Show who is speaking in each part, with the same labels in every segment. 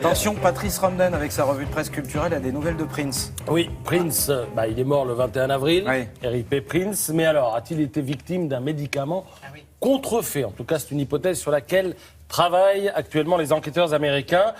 Speaker 1: Attention, Patrice Ramden, avec sa revue de presse culturelle, a des nouvelles de Prince.
Speaker 2: Oui, Prince, il est mort le 21 avril,
Speaker 1: Oui.
Speaker 2: RIP Prince, mais alors, a-t-il été victime d'un médicament contrefait? En tout cas, c'est une hypothèse sur laquelle travaillent actuellement les enquêteurs américains.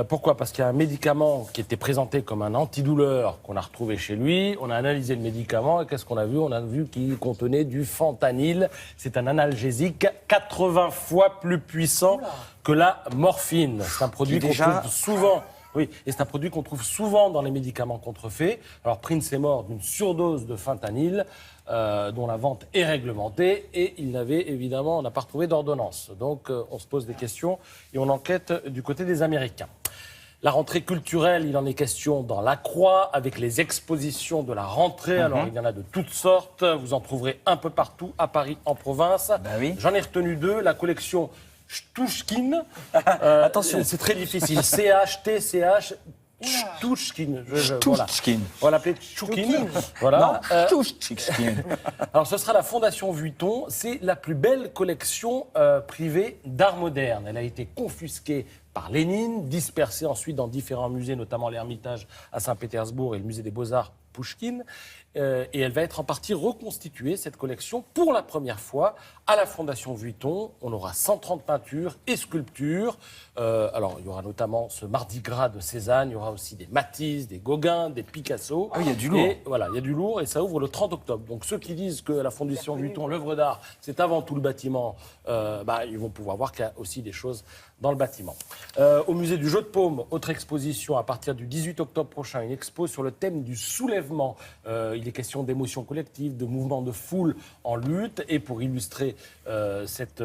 Speaker 2: Pourquoi? Parce qu'il y a un médicament qui était présenté comme un antidouleur qu'on a retrouvé chez lui. On a analysé le médicament et qu'est-ce qu'on a vu? On a vu qu'il contenait du fentanyl. C'est un analgésique 80 fois plus puissant que la morphine. C'est un produit qu'on trouve souvent. Oui, et c'est un produit qu'on trouve souvent dans les médicaments contrefaits. Alors Prince est mort d'une surdose de fentanyl dont la vente est réglementée et il n'avait évidemment, on n'a pas retrouvé d'ordonnance. Donc on se pose des questions et on enquête du côté des Américains. La rentrée culturelle, il en est question dans La Croix avec les expositions de la rentrée. Alors il y en a de toutes sortes, vous en trouverez un peu partout à Paris, en province.
Speaker 1: Oui.
Speaker 2: J'en ai retenu deux, la collection Shtushkin.
Speaker 1: Attention.
Speaker 2: C'est très difficile. C-H-T-C-H. Shtushkin.
Speaker 1: Shtushkin.
Speaker 2: On va l'appeler Shtushkin. Voilà.
Speaker 1: Shtushkin.
Speaker 2: Alors, ce sera la Fondation Vuitton. C'est la plus belle collection privée d'art moderne. Elle a été confisquée par Lénine, dispersée ensuite dans différents musées, notamment l'Ermitage à Saint-Pétersbourg et le musée des Beaux-Arts Pouchkine. Et elle va être en partie reconstituée, cette collection, pour la première fois à la Fondation Vuitton. On aura 130 peintures et sculptures. Alors, il y aura notamment ce Mardi Gras de Cézanne. Il y aura aussi des Matisse, des Gauguin, des Picasso.
Speaker 1: Ah oui, il y a du lourd.
Speaker 2: Et voilà, il y a du lourd et ça ouvre le 30 octobre. Donc, ceux qui disent que la Fondation Vuitton, l'œuvre d'art, c'est avant tout le bâtiment, ils vont pouvoir voir qu'il y a aussi des choses dans le bâtiment. Au musée du Jeu de Paume, autre exposition à partir du 18 octobre prochain, une expo sur le thème du soulèvement. Il est question d'émotions collectives, de mouvements de foule en lutte. Et pour illustrer cette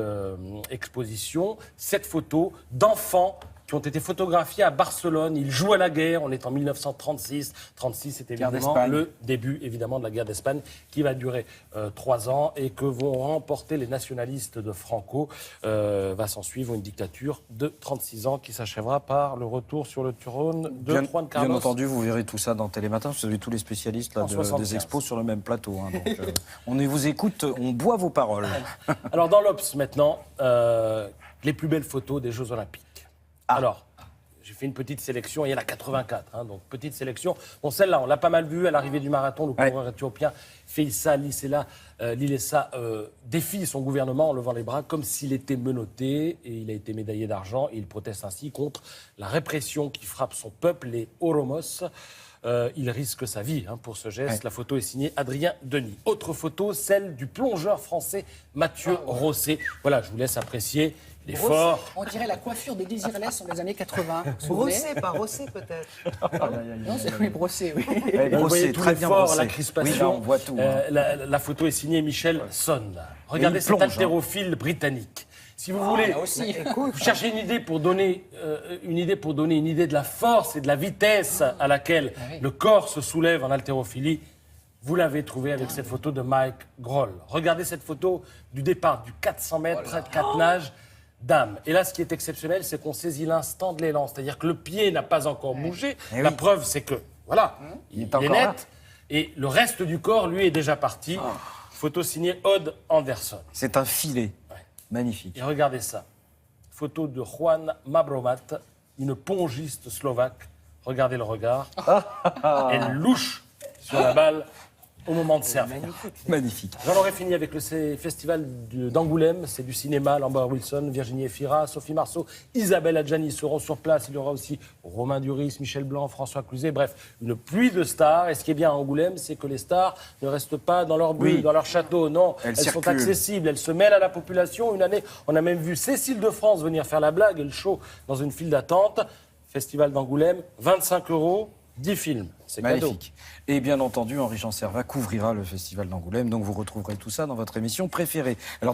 Speaker 2: exposition, cette photo d'enfants qui ont été photographiés à Barcelone. Ils jouent à la guerre. On est en 1936. 36, c'est évidemment le début évidemment de la guerre d'Espagne qui va durer 3 ans et que vont remporter les nationalistes de Franco. Va s'en suivre une dictature de 36 ans qui s'achèvera par le retour sur le trône de Juan Carlos.
Speaker 1: Bien entendu, vous verrez tout ça dans Télématin. Vous avez tous les spécialistes là, des expos sur le même plateau. Hein, donc, on vous écoute, on boit vos paroles.
Speaker 2: Alors dans l'Obs maintenant, les plus belles photos des Jeux Olympiques. Alors, j'ai fait une petite sélection, il y en a 84, donc petite sélection. Bon, celle-là, on l'a pas mal vue à l'arrivée du marathon, le coureur éthiopien Feissa Lilesa défie son gouvernement en levant les bras comme s'il était menotté et il a été médaillé d'argent et il proteste ainsi contre la répression qui frappe son peuple, les Oromos. Il risque sa vie pour ce geste. La photo est signée Adrien Denis. Autre photo, celle du plongeur français Mathieu Rosset. Voilà, je vous laisse apprécier. Il est fort.
Speaker 3: On dirait la coiffure des Désirless dans les années 80.
Speaker 4: Brossé, pas rossé peut-être.
Speaker 3: Non, c'est oui, brossé, oui.
Speaker 2: Vous voyez
Speaker 1: très
Speaker 2: tout
Speaker 1: bien
Speaker 2: l'effort,
Speaker 1: brossé.
Speaker 2: la crispation.
Speaker 1: Oui, là, on voit tout.
Speaker 2: La photo est signée Michel Sonn. Regardez cet haltérophile britannique. Si vous voulez, vous cherchez une idée pour donner une idée de la force et de la vitesse à laquelle le corps se soulève en haltérophilie, vous l'avez trouvé avec cette photo de Mike Grohl. Regardez cette photo du départ du 400 mètres, 4 nages, dame. Et là, ce qui est exceptionnel, c'est qu'on saisit l'instant de l'élan. C'est-à-dire que le pied n'a pas encore bougé. La preuve, c'est que, voilà, il est net. Là. Et le reste du corps, lui, est déjà parti. Photo signée Odd Anderson.
Speaker 1: C'est un filet. Magnifique.
Speaker 2: Et regardez ça. Photo de Juan Mabromat, une pongiste slovaque. Regardez le regard. Elle louche sur la balle au moment de servir.
Speaker 1: Magnifique.
Speaker 2: J'en aurais fini avec le festival d'Angoulême. C'est du cinéma. Lambert Wilson, Virginie Efira, Sophie Marceau, Isabelle Adjani seront sur place. Il y aura aussi Romain Duris, Michel Blanc, François Cluzet. Bref, une pluie de stars. Et ce qui est bien à Angoulême, c'est que les stars ne restent pas dans leur bulle, dans leur château. Non, elles sont accessibles. Elles se mêlent à la population. Une année, on a même vu Cécile de France venir faire la blague et le show dans une file d'attente. Festival d'Angoulême, 25 €. 10 films, c'est
Speaker 1: magnifique. Et bien entendu, Henri Jean Servat couvrira le Festival d'Angoulême, donc vous retrouverez tout ça dans votre émission préférée. Alors,